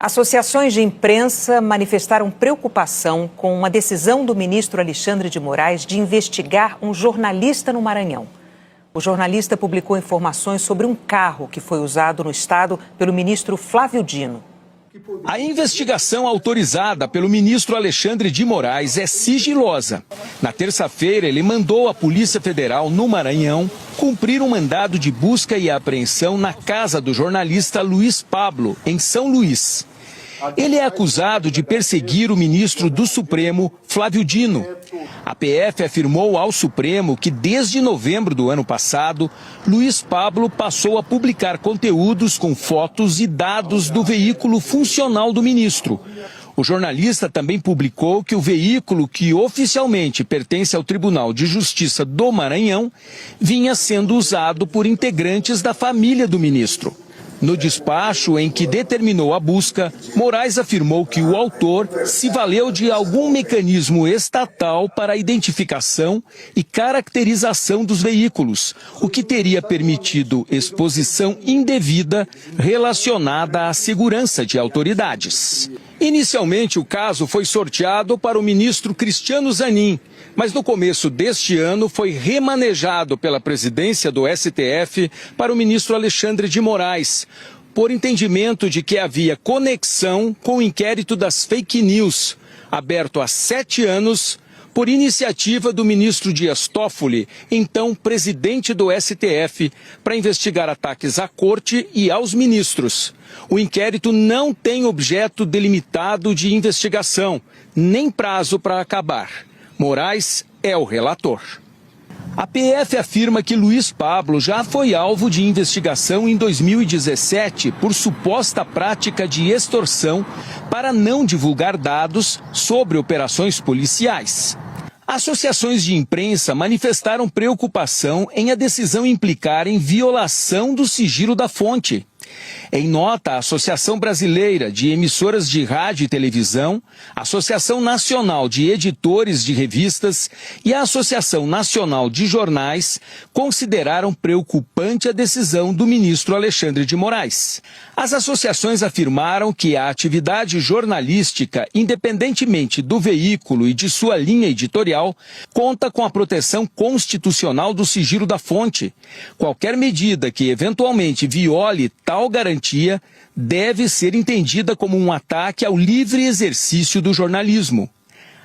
Associações de imprensa manifestaram preocupação com uma decisão do ministro Alexandre de Moraes de investigar um jornalista no Maranhão. O jornalista publicou informações sobre um carro que foi usado no estado pelo ministro Flávio Dino. A investigação autorizada pelo ministro Alexandre de Moraes é sigilosa. Na terça-feira, ele mandou a Polícia Federal, no Maranhão, cumprir um mandado de busca e apreensão na casa do jornalista Luiz Pablo, em São Luís. Ele é acusado de perseguir o ministro do Supremo, Flávio Dino. A PF afirmou ao Supremo que, desde novembro do ano passado, Luiz Pablo passou a publicar conteúdos com fotos e dados do veículo funcional do ministro. O jornalista também publicou que o veículo, que oficialmente pertence ao Tribunal de Justiça do Maranhão, vinha sendo usado por integrantes da família do ministro. No despacho em que determinou a busca, Moraes afirmou que o autor se valeu de algum mecanismo estatal para a identificação e caracterização dos veículos, o que teria permitido exposição indevida relacionada à segurança de autoridades. Inicialmente, o caso foi sorteado para o ministro Cristiano Zanin, mas no começo deste ano foi remanejado pela presidência do STF para o ministro Alexandre de Moraes, por entendimento de que havia conexão com o inquérito das fake news, aberto há 7 anos, por iniciativa do ministro Dias Toffoli, então presidente do STF, para investigar ataques à corte e aos ministros. O inquérito não tem objeto delimitado de investigação, nem prazo para acabar. Moraes é o relator. A PF afirma que Luiz Pablo já foi alvo de investigação em 2017 por suposta prática de extorsão para não divulgar dados sobre operações policiais. Associações de imprensa manifestaram preocupação em a decisão implicar em violação do sigilo da fonte. Em nota, a Associação Brasileira de Emissoras de Rádio e Televisão, a Associação Nacional de Editores de Revistas e a Associação Nacional de Jornais consideraram preocupante a decisão do ministro Alexandre de Moraes. As associações afirmaram que a atividade jornalística, independentemente do veículo e de sua linha editorial, conta com a proteção constitucional do sigilo da fonte. Qualquer medida que eventualmente viole tal garantia deve ser entendida como um ataque ao livre exercício do jornalismo.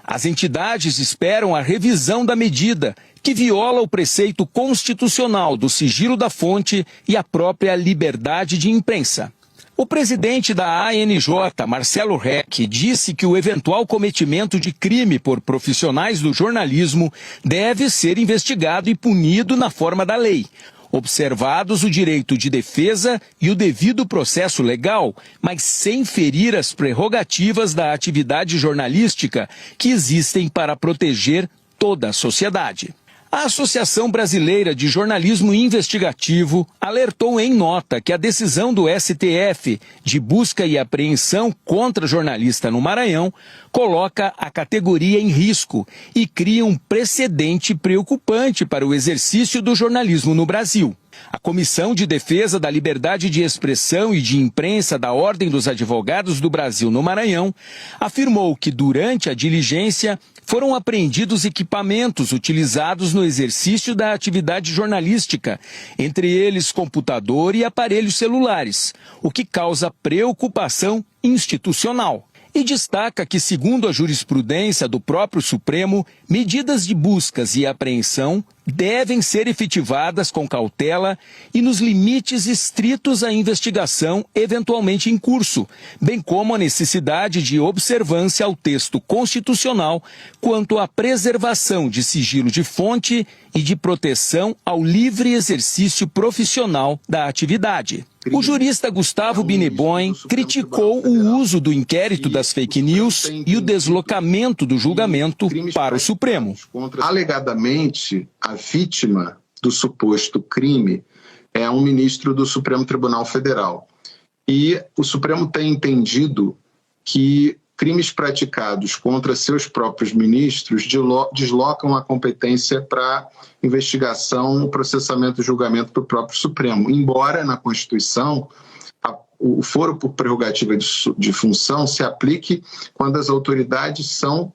As entidades esperam a revisão da medida, que viola o preceito constitucional do sigilo da fonte e a própria liberdade de imprensa. O presidente da ANJ, Marcelo Reck, disse que o eventual cometimento de crime por profissionais do jornalismo deve ser investigado e punido na forma da lei, observados o direito de defesa e o devido processo legal, mas sem ferir as prerrogativas da atividade jornalística que existem para proteger toda a sociedade. A Associação Brasileira de Jornalismo Investigativo alertou em nota que a decisão do STF de busca e apreensão contra jornalista no Maranhão coloca a categoria em risco e cria um precedente preocupante para o exercício do jornalismo no Brasil. A Comissão de Defesa da Liberdade de Expressão e de Imprensa da Ordem dos Advogados do Brasil no Maranhão afirmou que, durante a diligência, foram apreendidos equipamentos utilizados no exercício da atividade jornalística, entre eles computador e aparelhos celulares, o que causa preocupação institucional. E destaca que, segundo a jurisprudência do próprio Supremo, medidas de buscas e apreensão devem ser efetivadas com cautela e nos limites estritos à investigação eventualmente em curso, bem como a necessidade de observância ao texto constitucional quanto à preservação de sigilo de fonte e de proteção ao livre exercício profissional da atividade. O jurista Gustavo Bineboim criticou o uso do inquérito das fake news e o deslocamento do julgamento para o Supremo. Alegadamente, a vítima do suposto crime é um ministro do Supremo Tribunal Federal. E o Supremo tem entendido que crimes praticados contra seus próprios ministros deslocam a competência para investigação, processamento e julgamento do próprio Supremo. Embora na Constituição o foro por prerrogativa de função se aplique quando as autoridades são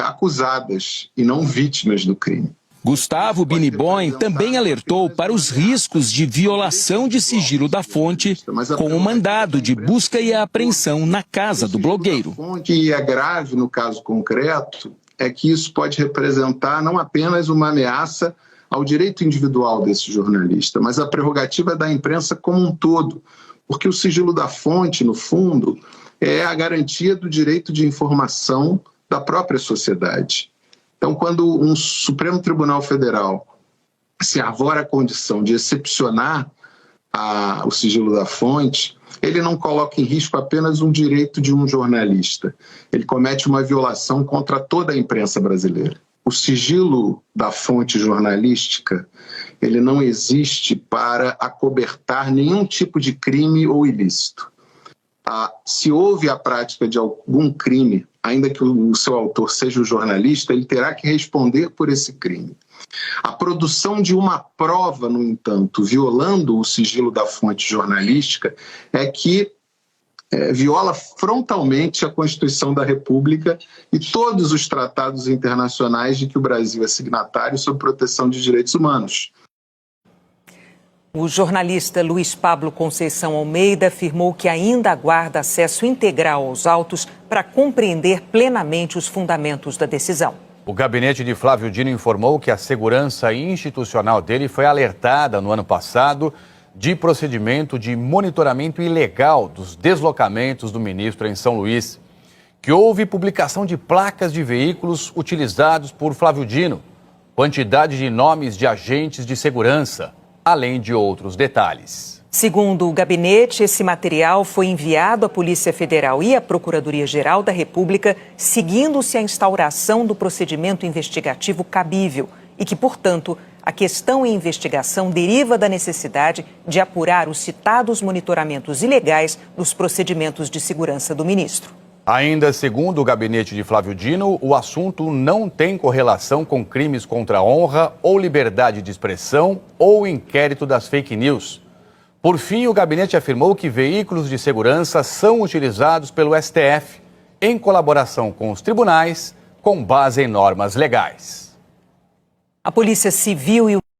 acusadas e não vítimas do crime. Gustavo Biniboim também alertou para os riscos de violação de sigilo da fonte com o mandado de busca e apreensão na casa do blogueiro. O que é grave no caso concreto é que isso pode representar não apenas uma ameaça ao direito individual desse jornalista, mas a prerrogativa da imprensa como um todo, porque o sigilo da fonte, no fundo, é a garantia do direito de informação da própria sociedade. Então, quando um Supremo Tribunal Federal se arvora a condição de excepcionar o sigilo da fonte, ele não coloca em risco apenas um direito de um jornalista. Ele comete uma violação contra toda a imprensa brasileira. O sigilo da fonte jornalística, ele não existe para acobertar nenhum tipo de crime ou ilícito. Se houve a prática de algum crime, ainda que o seu autor seja o jornalista, ele terá que responder por esse crime. A produção de uma prova, no entanto, violando o sigilo da fonte jornalística, é que viola frontalmente a Constituição da República e todos os tratados internacionais de que o Brasil é signatário sob proteção de direitos humanos. O jornalista Luiz Pablo Conceição Almeida afirmou que ainda aguarda acesso integral aos autos para compreender plenamente os fundamentos da decisão. O gabinete de Flávio Dino informou que a segurança institucional dele foi alertada no ano passado de procedimento de monitoramento ilegal dos deslocamentos do ministro em São Luís, que houve publicação de placas de veículos utilizados por Flávio Dino, quantidade de nomes de agentes de segurança, além de outros detalhes. Segundo o gabinete, esse material foi enviado à Polícia Federal e à Procuradoria-Geral da República, seguindo-se a instauração do procedimento investigativo cabível e que, portanto, a questão em investigação deriva da necessidade de apurar os citados monitoramentos ilegais dos procedimentos de segurança do ministro. Ainda segundo o gabinete de Flávio Dino, o assunto não tem correlação com crimes contra a honra ou liberdade de expressão ou inquérito das fake news. Por fim, o gabinete afirmou que veículos de segurança são utilizados pelo STF em colaboração com os tribunais, com base em normas legais. A Polícia Civil e o